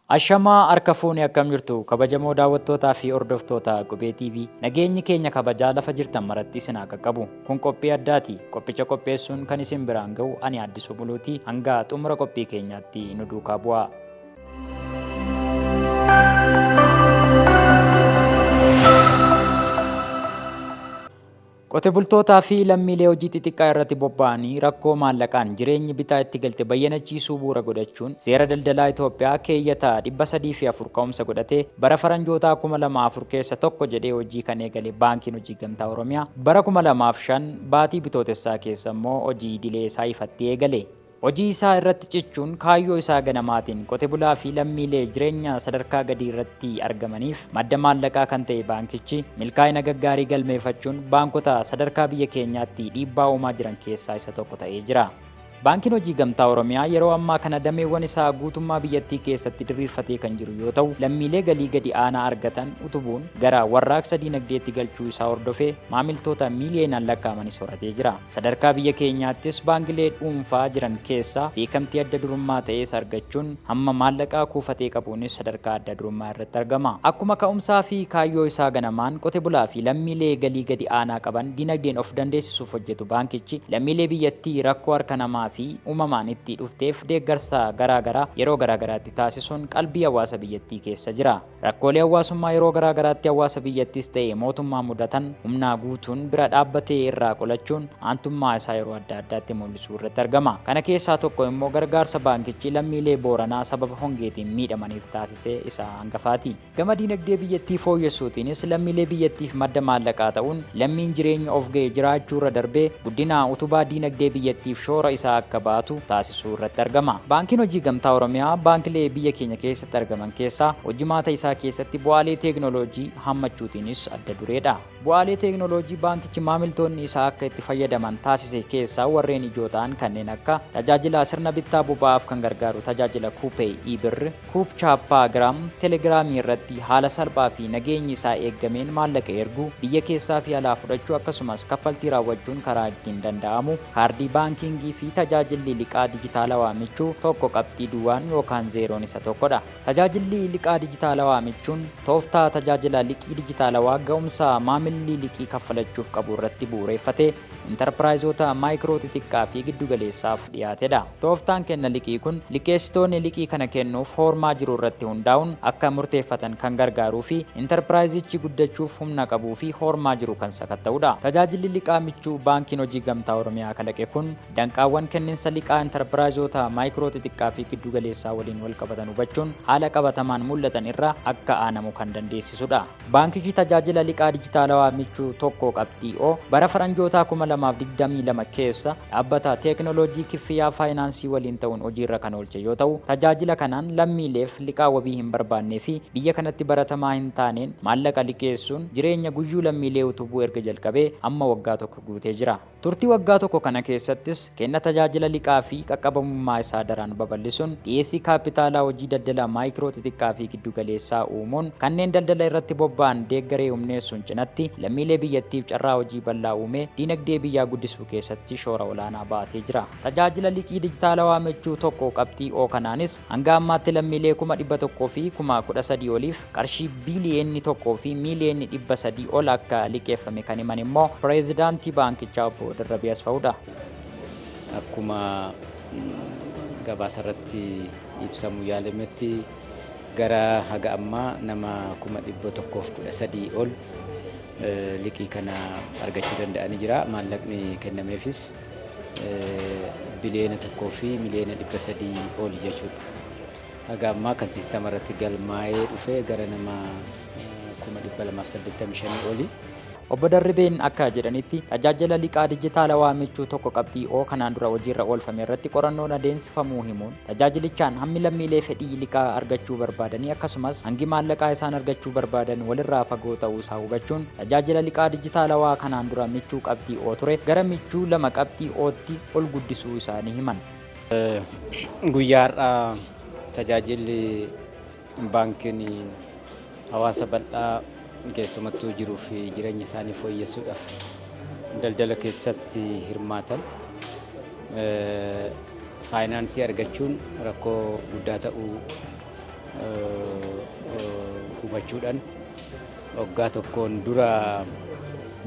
Ashamaa harka fuunee akkam jirtu kabajamoo daawwattootaa fi hordoftoota Qubee TV. Nageenyi keenya kabajaa lafa jirtan maratti isin haa qaqqabu. Kun qophii addaati. Qophicha qopheessuun kan isin biraan ga'u ani Addisuu Buluutii. Hanga xumura qophii keenyaatti nu duukaa bu'aa. Qote bultootaa fi lammiilee hojii xixiqqaa irratti bobba'anii rakkoo maallaqaan jireenyi bitaa itti galte bayyanachiisuu bu'uura godhachuun seera daldalaa Itoophiyaa keeyyataa 304 ka'umsa godhatee bara faranjootaa 2004 keessa tokko jedhee hojii kan eegale baankiin hojii gamtaa Oromiyaa bara 2005 baatii bitootessaa keessa immoo hojii idilee isaa ifatti eegale. Hojii isaa irratti cichuun kaayyoo isaa ganamaatiin qote bulaa fi lammiilee jireenya sadarkaa gadii irratti argamaniif madda maallaqaa kan ta'e baankichi milkaa'ina gaggaarii galmeeffachuun baankota sadarkaa biyya keenyaatti dhiibbaa uumaa jiran keessaa isa tokko ta'ee jira. Baankiin hojii gamtaa Oromiyaa yeroo ammaa kana dameewwan isaa guutummaa biyyattii keessatti diriirfatee kan jiru yoo ta'u, lammiilee galii gadi aanaa argatan utubuun gara warraaqsa diinagdeetti galchuu isaa hordofee maamiltoota miiliyoonaan lakkaa'amanis horatee jira. Sadarkaa biyya keenyaattis baankilee dhuunfaa jiran keessaa beekamtii adda durummaa ta'es argachuun hamma maallaqaa kuufatee qabuunis sadarkaa adda durummaa irratti argama. Akkuma ka'umsaa fi kaayyoo isaa ganamaan qote bulaa fi lammiilee galii gadi aanaa qaban diinagdeen of dandeessisuuf hojjetu baankichi lammiilee biyyattii rakkoo harka namaa fi uumamaan itti dhufteef deeggarsa garaagaraa yeroo garaagaraatti taasisuun qalbii hawaasa biyyattii keessa jira. Rakkoolee hawaasummaa yeroo garaagaraatti hawaasa biyyattiis ta'e mootummaa mudatan humnaa guutuun bira dhaabbatee irraa qolachuun aantummaa isaa yeroo adda addaatti mul'isuu irratti argama. Kana keessaa tokko immoo gargaarsa baankichi lammiilee Booranaa sababa hongeetiin miidhamaniif taasisee isa hangafaati. Gama diinagdee biyyattii fooyyessuutiinis lammiilee biyyattiif madda maallaqaa ta'uun lammiin jireenya of ga'e jiraachuu irra darbee guddina utubaa diinagdee biyyattiif shoora isaa akka baatu taasisuu irratti argama. Baankiin hojii gamtaa Oromiyaa baankilee biyya keenya keessatti argaman keessaa hojimaata isaa keessatti bu'aalee teekinooloojii hammachuutiinis adda dureedha. Bu'aalee teekinooloojii baankichi maamiltoonni isaa akka itti fayyadaman taasise keessaa warreen ijoo ta'an kanneen akka tajaajila sirna bittaa boba'aaf kan gargaaru tajaajila Kuupee Ibirr, Kuup Chaappaa Giraam, Telegiraamii irratti haala salphaa fi nageenyi isaa eeggameen maallaqa erguu, biyya keessaa fi alaa fudhachuu akkasumas kaffaltii raawwachuun karaa ittiin danda'amu, kaardii baankingii fi tajaajilli liqaa dijitaalawaa michuu tokko qabxii duwwaan yookaan zeeroon isa tokkodha. Tajaajilli liqaa dijitaalawaa michuun tooftaa tajaajila liqii dijitaalawaa ga'umsa maamilli liqii kaffalachuuf qabu irratti bu'uureeffatee intarpiraayizoota maayikiroo xixiqqaa fi giddu galeessaaf dhiyaatedha. Tooftaan kenna liqii kun liqeessitoonni liqii kana kennuuf foormaa jiru irratti hundaa'uun akka murteeffatan kan gargaaruu fi intarpiraayizichi guddachuuf humna qabuu fi foormaa jiru kan sakatta'udha. Tajaajilli liqaa michuu baankiin hojii gamtaa Oromiyaa kalaqe kun danqaawwan kenniinsa liqaa intarpiraayizoota maayikiroo xixiqqaa fi giddu galeessaa waliin wal qabatan hubachuun haala qabatamaan mul'atan irraa akka aanamu kan dandeessisudha. Baankichi tajaajila liqaa dijitaalawaa michuu tokko qabxii O bara faranjootaa 2022 keessa dhaabbata teekinooloojii kiffiyyaa faayinaansii waliin ta'uun hojiirra kan oolche yoo ta'u, tajaajila kanaan lammiileef liqaa wabii hin barbaannee fi biyya kanatti baratamaa hin taaneen maallaqa liqeessuun jireenya guyyuu lammiilee utubuu erga jalqabee amma waggaa tokko guutee jira. Turtii waggaa tokko kana keessattis kenna tajaajila liqaa fi qaqqabamummaa isaa daran babal'isuun dhiyeessii kaapitaalaa hojii daldala maayikiroo xixiqqaa fi giddu galeessaa uumuun kanneen daldala irratti bobba'an deeggaree humneessuun cinatti lammiilee biyyattiif carraa hojii bal'aa uumee diinagdee biyyaa guddisuu keessatti shoora olaanaa baatee jira. Tajaajila liqii dijitaalawaa michuu tokko qabxii O kanaanis hanga ammaatti lammiilee 100,000 fi 13,000 oliif qarshii biiliyoonni 1 fi miiliyoonni 300 ol akka liqeeffame kan himan immoo pireezidaantii baankichaa obbo Darrabii Asfaawudha. Akkuma gabaasa irratti ibsamu yaalametti gara haga ammaa nama 113 ol liqii kana argachuu danda'anii jira. Maallaqni kennameefis biliyoona 1 fi miiliyoona 300 ol jechuudha. Haga ammaa kan siistama irratti galmaa'ee dhufe gara nama 285 oli. Obbo Darribeen akka jedhanitti tajaajila liqaa dijitaalawaa michuu tokko qabxii O kanaan dura hojiirra oolfame irratti qorannoon adeemsifamuu himuun tajaajilichaan hammi lammiilee fedhii liqaa argachuu barbaadanii akkasumas hangi maallaqaa isaan argachuu barbaadan walirraa fagoo ta'uu isaa hubachuun tajaajila liqaa dijitaalawaa kanaan dura michuu qabxii O ture gara michuu 2 qabxii O'tti ol guddisuu isaanii himan. Guyyaa har'aa tajaajilli baankiin hawaasa bal'aa keessumattuu jiruu fi jireenya isaanii fooyyessuudhaaf daldala keessatti hirmaatan faayinaansii argachuun rakkoo guddaa ta'uu hubachuudhaan waggaa tokkoon dura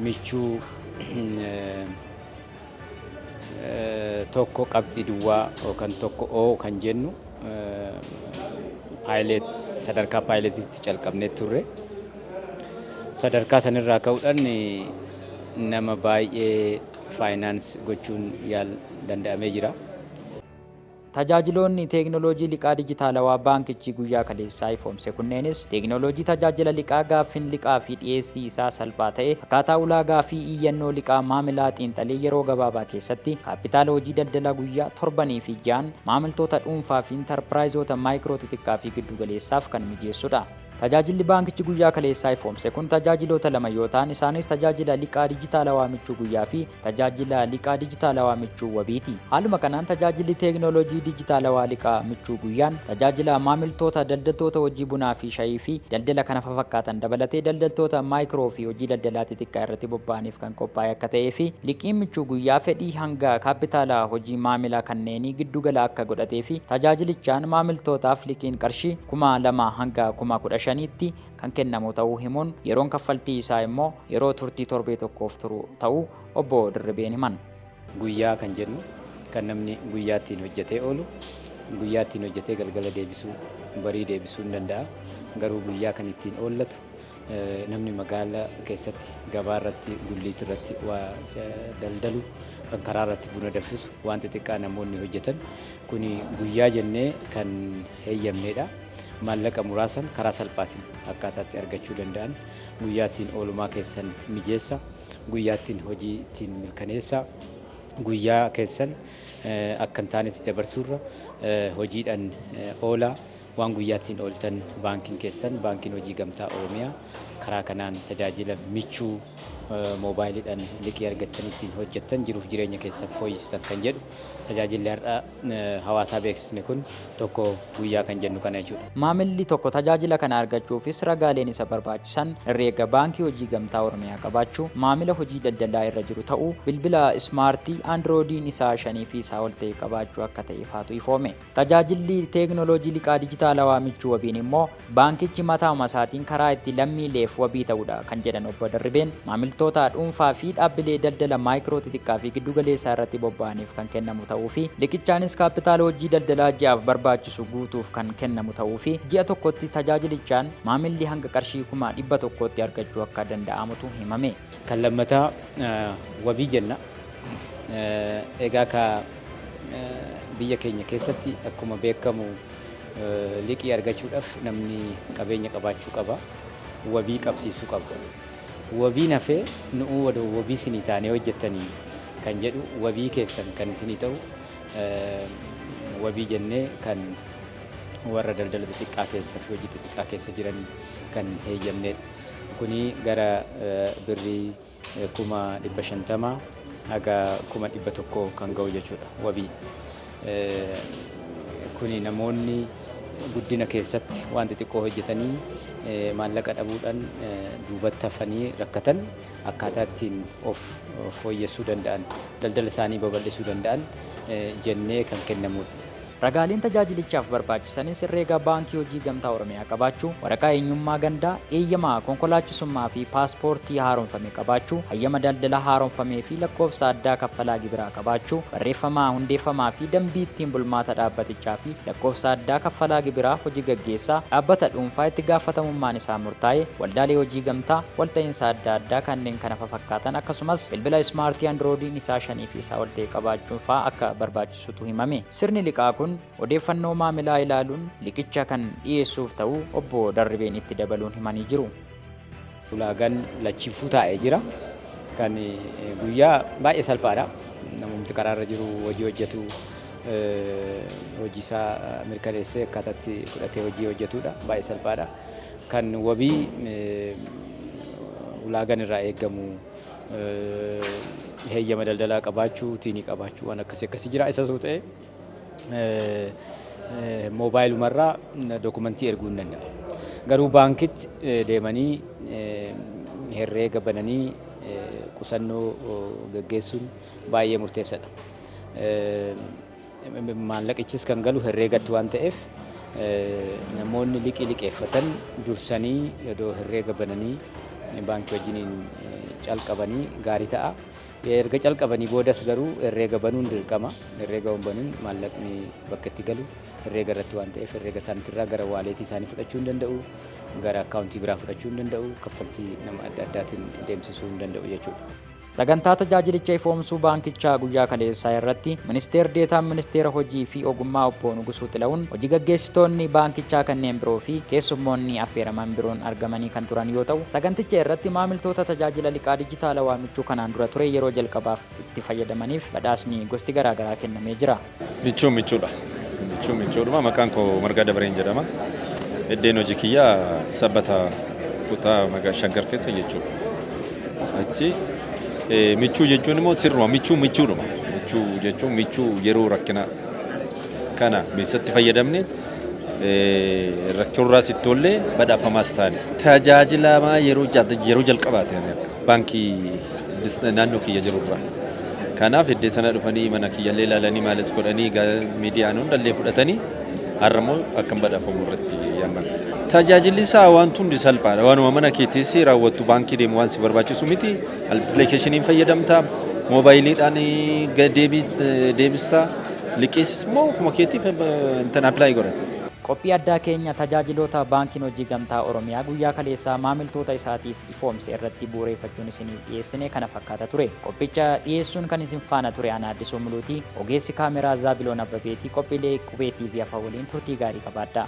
michuu tokko qabxii duwwaa yookaan tokko oo kan jennu sadarkaa paayiletiitti calqabnee turre. Sadarkaa sanirraa ka'uudhaan nama baay'ee faayinaans gochuun danda'amee jira. Tajaajiloonni teekinooloojii liqaa dijitaalawaa baankichi guyyaa kaleessaa ifoomse kunneenis teekinooloojii tajaajila liqaa gaaffin liqaa fi dhiyeessii isaa salphaa ta'e akkaataa ulaagaa fi iyyannoo liqaa maamilaa xiinxalee yeroo gabaabaa keessatti kaapitaala hojii daldalaa guyyaa torbanii fi ja'an maamiltoota dhuunfaa fi intarpiraayizoota maayikiroo xixiqqaa fi giddu galeessaaf kan mijeessudha. Tajaajilli baankichi guyyaa kaleessaa ifoomse kun tajaajiloota lama yoo ta'an isaanis tajaajila liqaa dijitaalawaa michuu guyyaa fi tajaajila liqaa dijitaalawaa michuu wabiiti. Haaluma kanaan tajaajilli teekinooloojii dijitaalawaa liqaa michuu guyyaan tajaajila maamiltoota daldaltoota hojii bunaa fi shayii fi daldala kana fakkaatan dabalatee daldaltoota maayikiroo fi hojii daldalaa xixiqqaa irratti bobba'aniif kan qophaa'e akka ta'ee fi liqiin michuu guyyaa fedhii hanga kaapitaala hojii maamilaa kanneenii giddugala akka godhatee fi tajaajilichaan maamiltootaaf liqiin qarshii 2,000 hanga 15,000 shaniitti kan kennamu ta'uu himuun yeroon kaffaltii isaa immoo yeroo turtii torbee tokkoof turu ta'uu obbo Dirribeen himan. Guyyaa kan jennu kan namni guyyaa ittiin hojjetee oolu, guyyaa ittiin hojjetee galgala deebisuu, barii deebisuu ni danda'a. Garuu guyyaa kan ittiin oollatu namni magaalaa keessatti gabaa irratti gulliit irratti waa daldalu kan karaa irratti buna danfisu waan xixiqqaa namoonni hojjetan kuni guyyaa jennee kan heeyyamneedha. Maallaqa muraasan karaa salphaatiin akkaataatti argachuu danda'an guyyaa ittiin oolmaa keessan mijeessa, guyyaa ittiin hojii ittiin milkaneessa, guyyaa keessan akka hin taanetti dabarsuurra hojiidhaan oolaa waan guyyaa ittiin ooltan baankiin keessan baankiin hojii gamtaa Oromiyaa karaa kanaan tajaajila michuu moobaayiliidhaan liqii argattanii ittiin hojjettan jiruuf jireenya keessan fooyyessitan kan jedhu tajaajilli har'a hawaasaa beeksisne kun tokko guyyaa kan jennu kana jechuudha. Maamilli tokko tajaajila kana argachuufis ragaaleen isa barbaachisan herreega baankii hojii gamtaa Oromiyaa qabaachuu, maamila hojii daldalaa irra jiru ta'uu, bilbila ismaartii Androidiin isaa 5 fi isaa ol ta'e qabaachuu akka ta'e faatu ifoome. Tajaajilli teekinooloojii liqaa dijitaalawaa michuu wabiin immoo baankichi mataa isaatiin karaa itti lammiileef wabii ta'uudha kan jedhan obbo Dirribeen maamiltoota dhuunfaa fi dhaabbilee daldala maayikiroo xixiqqaa fi giddu galeessaa irratti bobba'aniif kan kennamu ta'uu fi liqichaanis kaapitaala hojii daldalaa ji'aaf barbaachisu guutuuf kan kennamu ta'uu fi ji'a tokkotti tajaajilichaan maamilli hanga qarshii 100,000tti argachuu akka danda'amutu himame. Kan lammataa wabii jenna. Egaa ka biyya keenya keessatti akkuma beekamu liqii argachuudhaaf namni qabeenya qabaachuu qaba, wabii qabsiisuu qaba. Wabii nafee nu'uu wabii isinii taanee hojjettanii kan jedhu wabii keessan kan isinii ta'u wabii jennee kan warra daldala xixiqqaa keessa fi hojii xixiqqaa keessa jiranii kan heeyyamnedha. Kuni gara birrii 550 haga 100,000 kan ga'u jechuudha wabii. Kuni namoonni guddina keessatti waan xixiqqoo hojjetanii maallaqa dhabuudhaan duubatti hafanii rakkatan akkaataa ittiin of fooyyessuu danda'an, daldala isaanii babal'isuu danda'an jennee kan kennamudha. Ragaaleen tajaajilichaaf barbaachisanis herreega baankii hojii gamtaa Oromiyaa qabaachuu, waraqaa eenyummaa gandaa, eeyyamaa konkolaachisummaa fi paaspoortii haaromfame qabaachuu, hayyama daldala haaromfamee fi lakkoofsa addaa kaffalaa gibiraa qabaachuu, barreeffamaa hundeeffamaa fi dambii ittiin bulmaata dhaabbatichaa fi lakkoofsa addaa kaffalaa gibiraa hojii gaggeessaa dhaabbata dhuunfaa itti gaafatamummaan isaa murtaa'e, waldaalee hojii gamtaa, walta'iinsa adda addaa kanneen kana fakkaatan akkasumas bilbila ismaartii Androidiin isaa 5 fi isaa ol ta'e qabaachuun fa'aa akka barbaachisutu himame. Sirni liqaa kun odeeffannoo maamilaa ilaaluun liqicha kan dhiyeessuuf ta'u obbo Dirribeen itti dabaluun himanii jiru. Ulaagaan lachiifuu taa'ee jira. Kan guyyaa baay'ee salphaadha. Namumti karaarra jiru hojii hojjetu hojii isaa mirkaneessee akkaataatti fudhatee hojii hojjetudha. Baay'ee salphaadha. Kan wabii ulaagaan irraa eegamu heeyyama daldalaa qabaachuu, tiinii qabaachuu waan akkasii jira. Isa soo ta'e moobaayilumarraa dokumentii erguu hin danda'a. Garuu baankitti deemanii herreega bananii qusannoo gaggeessuun baay'ee murteessaadha. Maallaqichis kan galu herreegatti waan ta'eef namoonni liqeeffatan dursanii yeroo herreega bananii baankii wajjiniin calqabanii gaarii ta'a. Erga calqabanii boodas garuu herreega banuun dirqama. Herreega banuun maallaqni bakka itti galu herreega irratti waan ta'eef herreega isaaniitirraa gara waaleetii isaanii fudhachuu hin danda'u, gara akkaawuntii biraa fudhachuu hin danda'u, kaffaltii nama adda addaatiin deemsisuu hin danda'u jechuudha. Sagantaa tajaajilicha ifoomsuu baankichaa guyyaa kaleessaa irratti ministeerri deetaan ministeera hojii fi ogummaa obbo Nugusuu Xilawun, hojii gaggeessitoonni baankichaa kanneen biroo fi keessummoonni affeeraman biroon argamanii kan turan yoo ta'u, saganticha irratti maamiltoota tajaajila liqaa dijitaalawaa michuu kanaan dura ture yeroo jalqabaaf itti fayyadamaniif badhaasni gosti garaagaraa kennamee jira. Michuudha maqaan koo Margaa Dabareen jedhama. Iddeen hojii kiyyaa sabbata kutaa magaalaa Shaggar keessa jechuudha. Achi michuu jechuun immoo sirruma michuudhuma. Michuu jechuun michuu yeroo rakkina kana keessatti fayyadamne rakkoorraas itti tollee badhaafamaas taane. Tajaajilamaa yeroo jalqabaate baankii naannoo kiyya jirurraa. Kanaaf iddoo sana dhufanii mana kiyyallee ilaalanii maalis godhanii miidiyaan hundallee fudhatanii har'ammoo akkam badhaafamu irratti yaaman. Tajaajilli isaa wanti hundi salphaadha. Waanuma mana keettis raawwattu baankii deemu waan si barbaachisu miti. Appilikeeshiniin fayyadamtaa, moobaayiliidhaan deebistaa, liqeessis immoo ofuma keetiif appilaayi godhatta. Qophii addaa keenya tajaajiloota baankiin hojii gamtaa Oromiyaa guyyaa kaleessaa maamiltoota isaatiif ifoomse irratti bu'uureffachuun isiniif dhiyeessine kana fakkaata ture. Qophicha dhiyeessuun kan isin faana ture ana Addisuu Muluutii, ogeessi kaameraa Zaabiloon Abbabeetii, qophiilee qubee TV afaan waliin turtii gaarii qabaadhaa.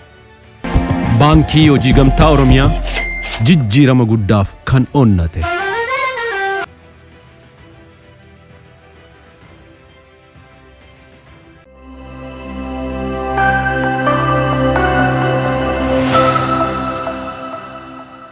Baankii hojii gamtaa Oromiyaa jijjiirama guddaaf kan onnate.